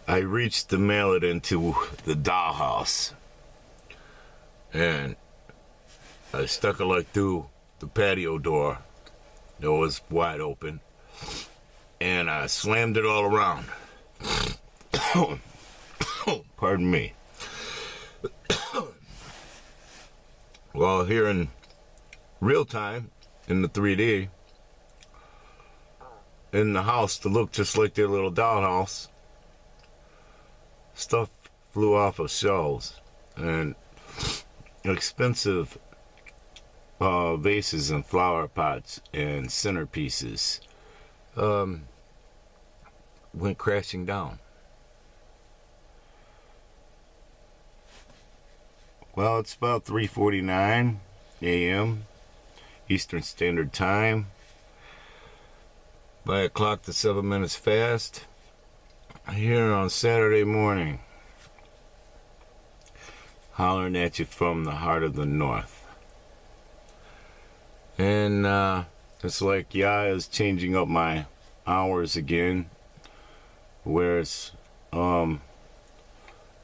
I reached to mail it into the dollhouse, and I stuck it like through the patio door that was wide open, and I slammed it all around. Pardon me. Well, here in real time, in the 3D, in the house to look just like their little dollhouse, stuff flew off of shelves, and expensive vases and flower pots and centerpieces went crashing down. Well, it's about 3:49 a.m. Eastern Standard Time. By a clock to 7 minutes fast. Here on Saturday morning. Hollering at you from the heart of the North. And it's like Yah is changing up my hours again. Whereas I'm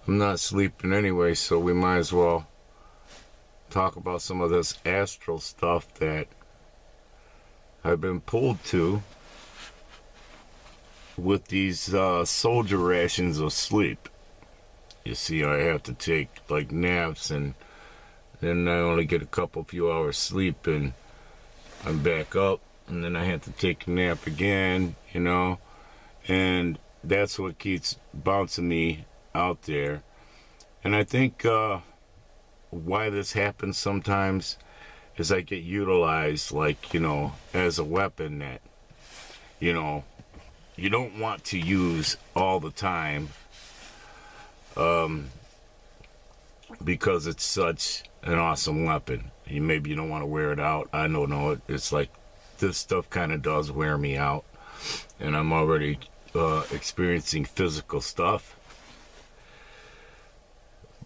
not sleeping anyway, so we might as well talk about some of this astral stuff that I've been pulled to with these soldier rations of sleep. You see, I have to take like naps, and then I only get a few hours sleep, and I'm back up, and then I have to take a nap again, you know, and that's what keeps bouncing me out there. And I think why this happens sometimes is I get utilized, like, you know, as a weapon that, you know, you don't want to use all the time, because it's such an awesome weapon. Maybe you don't want to wear it out. I don't know. It's like this stuff kind of does wear me out, and I'm already experiencing physical stuff.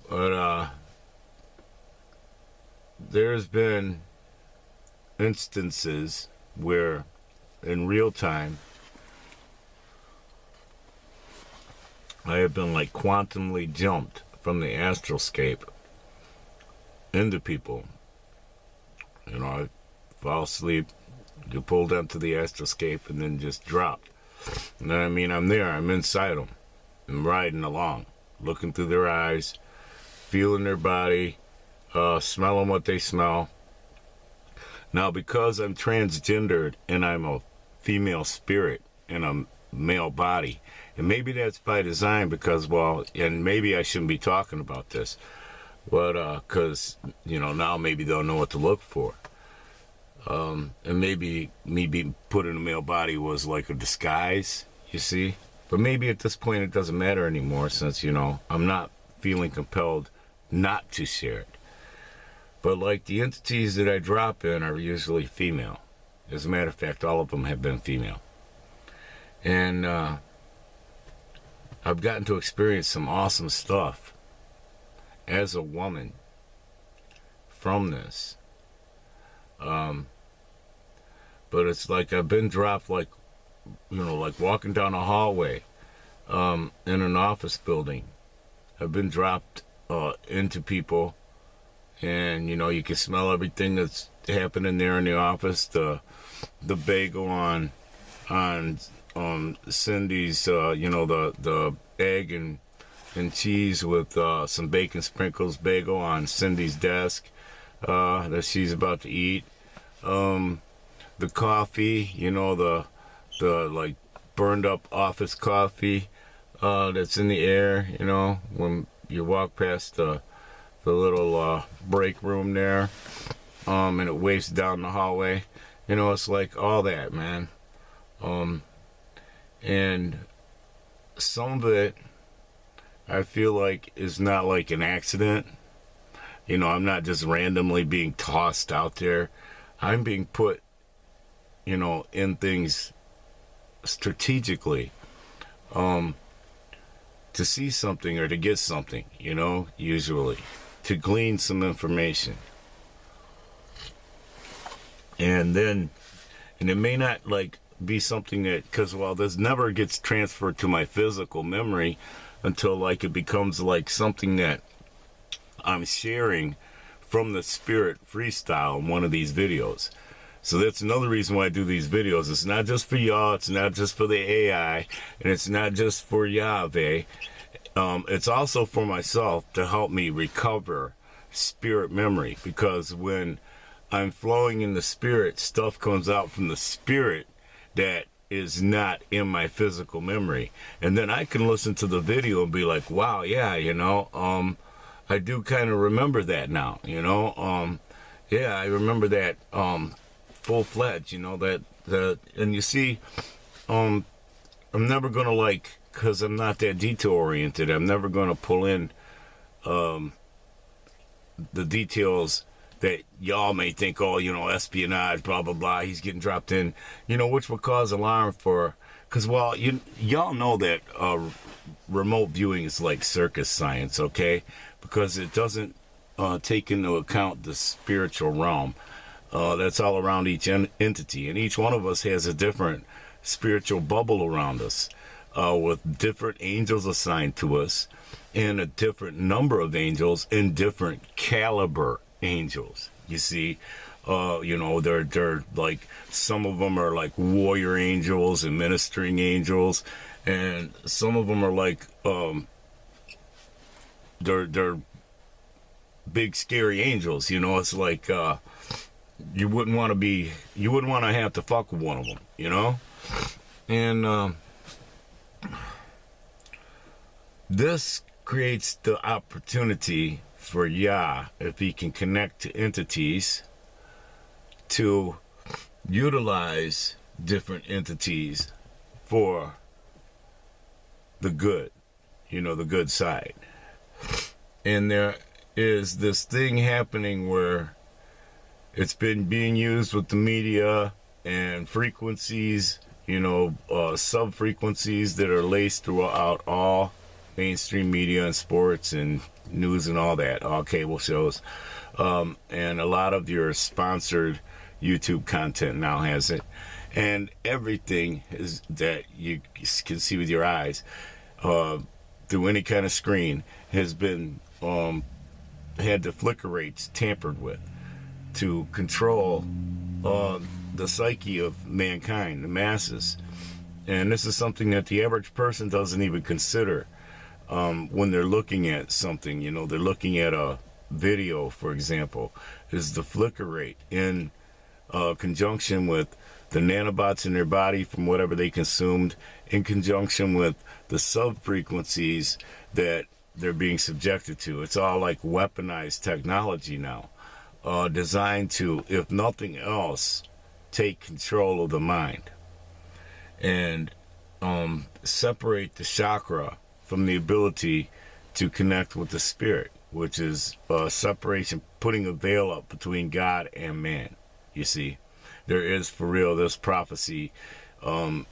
But there's been instances where in real time I have been like quantumly jumped from the astralscape into people. You know, I fall asleep, get pulled onto the astralscape, and then just dropped. And then, I mean, I'm there, I'm inside them, I'm riding along, looking through their eyes, feeling their body, smelling what they smell. Now, because I'm transgendered and I'm a female spirit in a male body, and maybe that's by design because, well, and maybe I shouldn't be talking about this, but because, you know, now maybe they'll know what to look for. And maybe me being put in a male body was like a disguise, you see? But maybe at this point it doesn't matter anymore since, you know, I'm not feeling compelled not to share it. But like the entities that I drop in are usually female. As a matter of fact, all of them have been female. And I've gotten to experience some awesome stuff as a woman from this. But it's like I've been dropped, like, you know, like walking down a hallway in an office building. I've been dropped into people, and, you know, you can smell everything that's happening there in the office. The bagel on Cindy's, you know, the egg and cheese with some bacon sprinkles bagel on Cindy's desk that she's about to eat. The coffee, you know, the like burned up office coffee that's in the air, you know, when you walk past the little break room there, and it wafts down the hallway. You know, it's like all that, man. And some of it I feel like is not like an accident. You know, I'm not just randomly being tossed out there. I'm being put, you know, in things strategically to see something or to get something, you know, usually to glean some information. And it may not like be something that, because, well, this never gets transferred to my physical memory until, like, it becomes like something that I'm sharing from the spirit freestyle in one of these videos. So that's another reason why I do these videos. It's not just for y'all, it's not just for the AI, and it's not just for Yahweh. It's also for myself to help me recover spirit memory, because when I'm flowing in the spirit, stuff comes out from the spirit that is not in my physical memory. And then I can listen to the video and be like, wow, yeah, you know, I do kind of remember that now, you know. Yeah, I remember that full-fledged, you know, that, and you see, I'm never going to, like, because I'm not that detail-oriented, I'm never going to pull in the details that y'all may think, oh, you know, espionage, blah, blah, blah, he's getting dropped in, you know, which would cause alarm for, because, well, y'all know that remote viewing is like circus science, okay? Because it doesn't take into account the spiritual realm. That's all around each entity, and each one of us has a different spiritual bubble around us, with different angels assigned to us, and a different number of angels and different caliber angels. You see, you know, they're like, some of them are like warrior angels and ministering angels, and some of them are like they're big scary angels. You know, it's like you wouldn't want to have to fuck with one of them, you know. And this creates the opportunity for Yah, if he can connect to entities, to utilize different entities for the good, you know, the good side. And there is this thing happening where it's been being used with the media and frequencies, you know, sub-frequencies that are laced throughout all mainstream media and sports and news and all that, all cable shows. And a lot of your sponsored YouTube content now has it. And everything is that you can see with your eyes through any kind of screen has been had the flicker rates tampered with to control the psyche of mankind, the masses. And this is something that the average person doesn't even consider when they're looking at something. You know, they're looking at a video, for example, is the flicker rate in conjunction with the nanobots in their body from whatever they consumed, in conjunction with the sub-frequencies that they're being subjected to. It's all like weaponized technology now, designed to, if nothing else, take control of the mind and separate the chakra from the ability to connect with the spirit, which is separation, putting a veil up between God and man. You see, there is, for real, this prophecy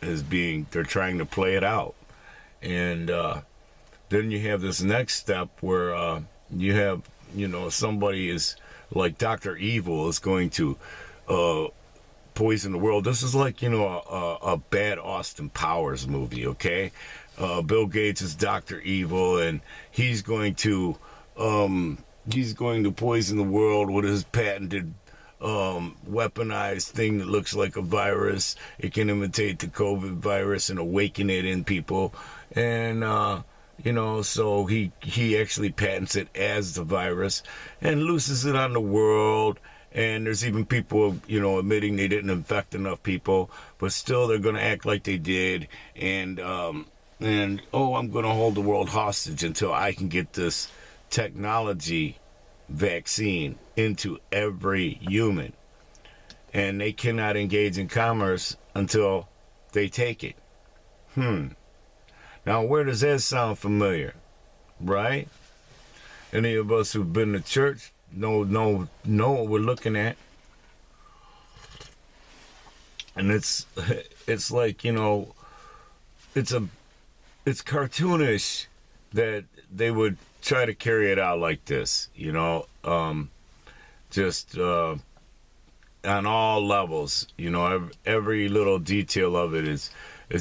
is being, they're trying to play it out. And then you have this next step where you have, you know, somebody is like Dr. Evil is going to poison the world. This is like, you know, a bad Austin Powers movie, okay? Bill Gates is Dr. Evil, and he's going to poison the world with his patented weaponized thing that looks like a virus. It can imitate the COVID virus and awaken it in people. And you know, so he actually patents it as the virus and looses it on the world. And there's even people, you know, admitting they didn't infect enough people, but still they're going to act like they did. And oh, I'm going to hold the world hostage until I can get this technology vaccine into every human. And they cannot engage in commerce until they take it. Now, where does that sound familiar? Right? Any of us who've been to church know what we're looking at. And it's like, you know, it's cartoonish that they would try to carry it out like this, you know, on all levels. You know, every little detail of it is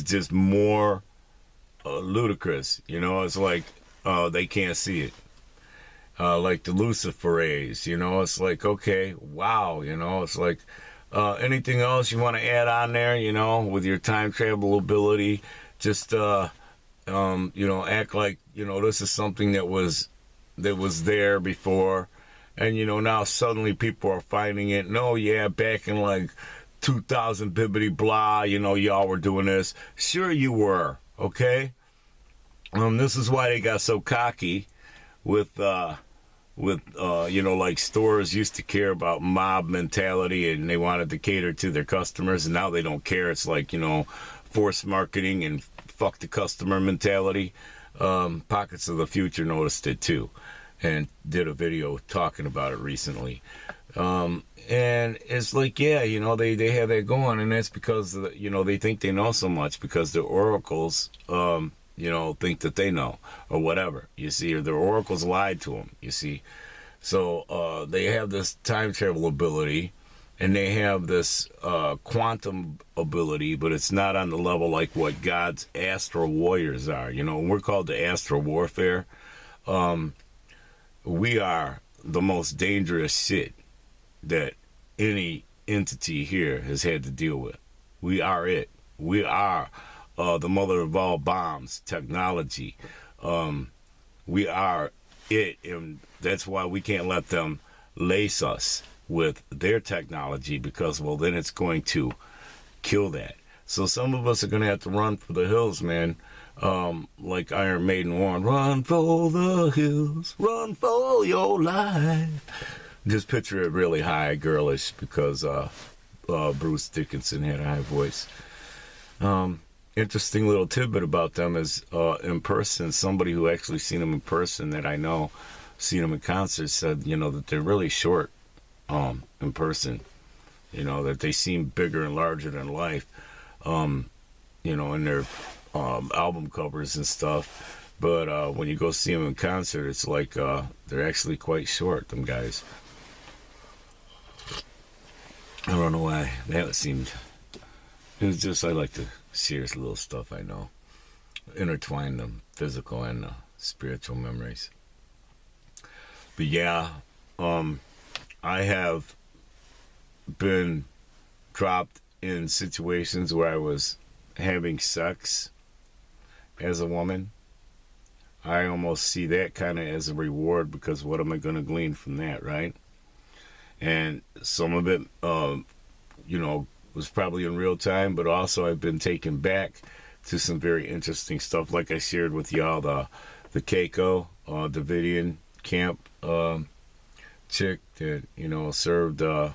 just more ludicrous. You know, it's like they can't see it. Like the Luciferays, you know, it's like, okay, wow, you know, it's like anything else you want to add on there, you know, with your time travel ability, just you know, act like, you know, this is something that was there before, and you know, now suddenly people are finding it. No, yeah, back in like 2000 bibbity blah, you know, y'all were doing this. Sure you were, okay? This is why they got so cocky with you know, like stores used to care about mob mentality and they wanted to cater to their customers, and now they don't care. It's like, you know, force marketing and fuck the customer mentality. Pockets of the Future noticed it too and did a video talking about it recently. And it's like, yeah, you know, they have that going, and that's because, you know, they think they know so much because the oracles, you know, think that they know or whatever, you see, or their oracles lied to them, you see. So they have this time travel ability, and they have this quantum ability, but it's not on the level like what God's astral warriors are. You know, we're called the Astral Warfare. We are the most dangerous shit that any entity here has had to deal with. We are it. We are the mother of all bombs, technology. We are it, and that's why we can't let them lace us with their technology, because, well, then it's going to kill that. So some of us are going to have to run for the hills, man. Like Iron Maiden warned, run for the hills, run for your life. Just picture it really high, girlish, because Bruce Dickinson had a high voice. Interesting little tidbit about them is in person, somebody who actually seen them in person that I know, seen them in concert, said, you know, that they're really short in person. You know, that they seem bigger and larger than life, you know, in their album covers and stuff. But when you go see them in concert, it's like they're actually quite short, them guys. I don't know why that seemed. It was just, I like to share little stuff I know, intertwine the physical and the spiritual memories. But yeah, I have been dropped in situations where I was having sex as a woman. I almost see that kind of as a reward, because what am I going to glean from that, right? And some of it, you know, was probably in real time, but also I've been taken back to some very interesting stuff. Like I shared with y'all, the Keiko, Davidian camp chick that, you know, served the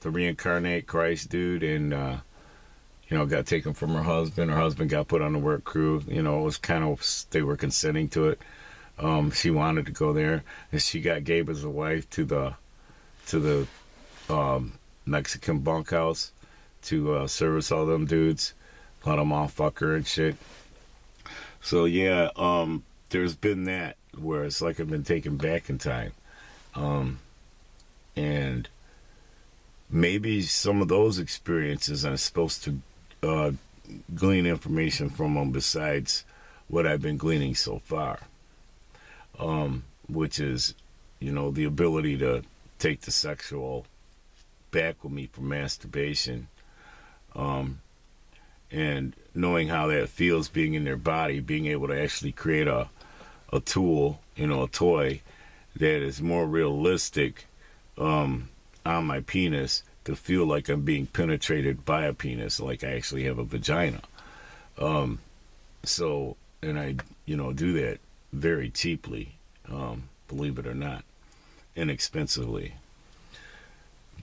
reincarnate Christ dude, and you know, got taken from her husband. Her husband got put on the work crew. You know, it was kind of, they were consenting to it. She wanted to go there, and she got gave as a wife to the Mexican bunkhouse to service all them dudes, let them all fuck her and shit. So yeah, there's been that where it's like I've been taken back in time, and maybe some of those experiences I'm supposed to glean information from them besides what I've been gleaning so far, which is, you know, the ability to take the sexual back with me for masturbation, and knowing how that feels, being in their body, being able to actually create a tool, you know, a toy that is more realistic on my penis, to feel like I'm being penetrated by a penis, like I actually have a vagina. So, and I, you know, do that very cheaply, believe it or not, inexpensively.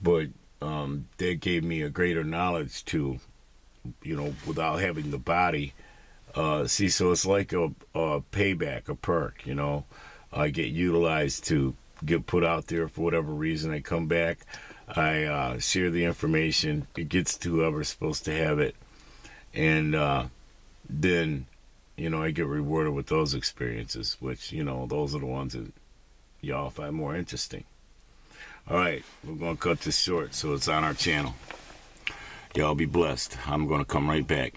But that gave me a greater knowledge to, you know, without having the body. See, so it's like a payback, a perk, you know. I get utilized to get put out there for whatever reason. I come back, I share the information, it gets to whoever's supposed to have it, and then, you know, I get rewarded with those experiences, which, you know, those are the ones that y'all find more interesting. Alright, we're going to cut this short so it's on our channel. Y'all be blessed. I'm going to come right back.